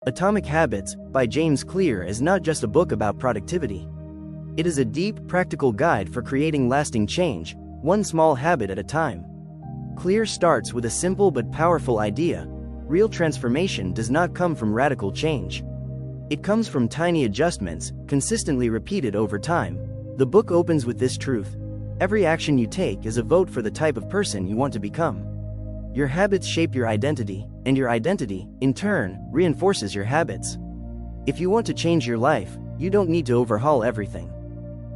Atomic Habits by James Clear is not just a book about productivity. It is a deep, practical guide for creating lasting change, one small habit at a time. Clear starts with a simple but powerful idea: real transformation does not come from radical change. It comes from tiny adjustments, consistently repeated over time. The book opens with this truth: every action you take is a vote for the type of person you want to become. Your habits shape your identity, and your identity, in turn, reinforces your habits. If you want to change your life, you don't need to overhaul everything.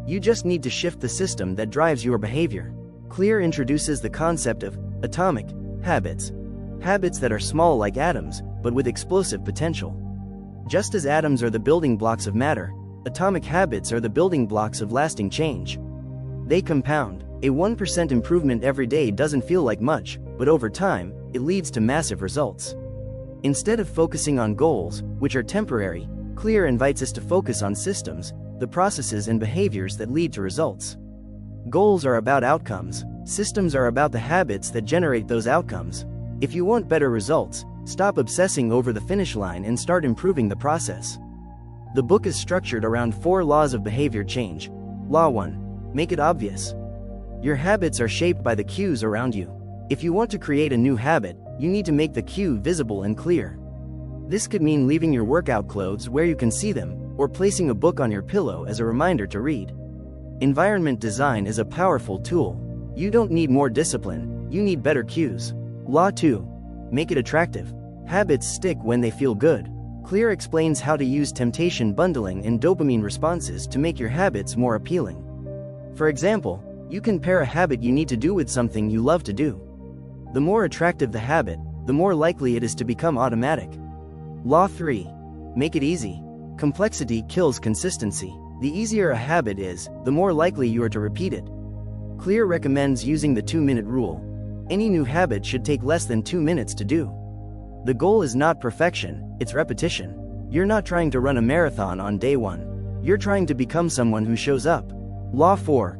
You just need to shift the system that drives your behavior. Clear introduces the concept of atomic habits. Habits that are small like atoms, but with explosive potential. Just as atoms are the building blocks of matter, atomic habits are the building blocks of lasting change. They compound. A 1% improvement every day doesn't feel like much, but over time, it leads to massive results. Instead of focusing on goals, which are temporary, Clear invites us to focus on systems, the processes and behaviors that lead to results. Goals are about outcomes. Systems are about the habits that generate those outcomes. If you want better results, stop obsessing over the finish line and start improving the process. The book is structured around 4 laws of behavior change. Law 1. Make it obvious. Your habits are shaped by the cues around you. If you want to create a new habit, you need to make the cue visible and clear. This could mean leaving your workout clothes where you can see them, or placing a book on your pillow as a reminder to read. Environment design is a powerful tool. You don't need more discipline, you need better cues. Law 2. Make it attractive. Habits stick when they feel good. Clear explains how to use temptation bundling and dopamine responses to make your habits more appealing. For example, you can pair a habit you need to do with something you love to do. The more attractive the habit, the more likely it is to become automatic. Law 3. Make it easy. Complexity kills consistency. The easier a habit is, the more likely you are to repeat it. Clear recommends using the 2-minute rule. Any new habit should take less than 2 minutes to do. The goal is not perfection, it's repetition. You're not trying to run a marathon on day 1. You're trying to become someone who shows up. Law 4.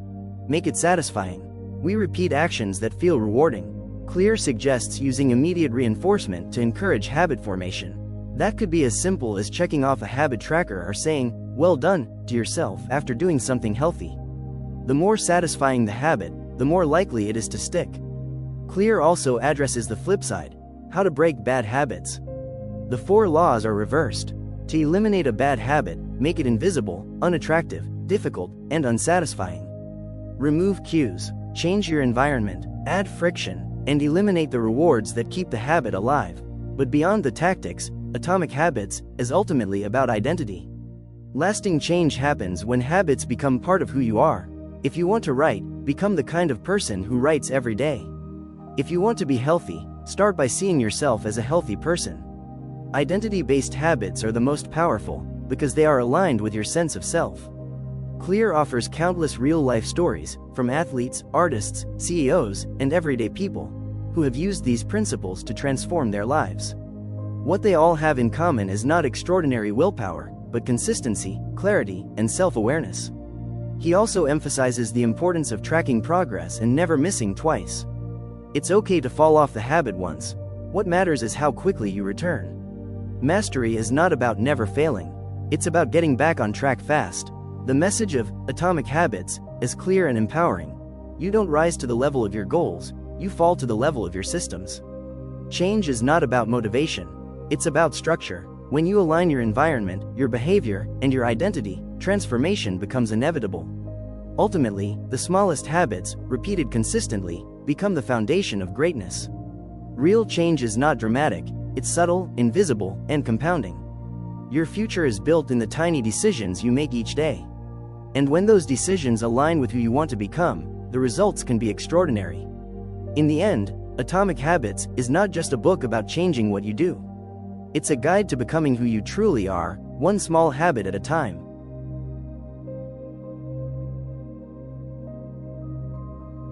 Make it satisfying. We repeat actions that feel rewarding. Clear suggests using immediate reinforcement to encourage habit formation. That could be as simple as checking off a habit tracker or saying, "Well done," to yourself after doing something healthy. The more satisfying the habit, the more likely it is to stick. Clear also addresses the flip side: how to break bad habits. The 4 laws are reversed. To eliminate a bad habit, make it invisible, unattractive, difficult, and unsatisfying. Remove cues, change your environment, add friction, and eliminate the rewards that keep the habit alive. But beyond the tactics, Atomic Habits is ultimately about identity. Lasting change happens when habits become part of who you are. If you want to write, become the kind of person who writes every day. If you want to be healthy, start by seeing yourself as a healthy person. Identity-based habits are the most powerful, because they are aligned with your sense of self. Clear offers countless real-life stories, from athletes, artists, CEOs, and everyday people, who have used these principles to transform their lives. What they all have in common is not extraordinary willpower, but consistency, clarity, and self-awareness. He also emphasizes the importance of tracking progress and never missing twice. It's okay to fall off the habit once. What matters is how quickly you return. Mastery is not about never failing. It's about getting back on track fast. The message of Atomic Habits is clear and empowering. You don't rise to the level of your goals, you fall to the level of your systems. Change is not about motivation. It's about structure. When you align your environment, your behavior, and your identity, transformation becomes inevitable. Ultimately, the smallest habits, repeated consistently, become the foundation of greatness. Real change is not dramatic, it's subtle, invisible, and compounding. Your future is built in the tiny decisions you make each day. And when those decisions align with who you want to become, the results can be extraordinary. In the end, Atomic Habits is not just a book about changing what you do. It's a guide to becoming who you truly are, one small habit at a time.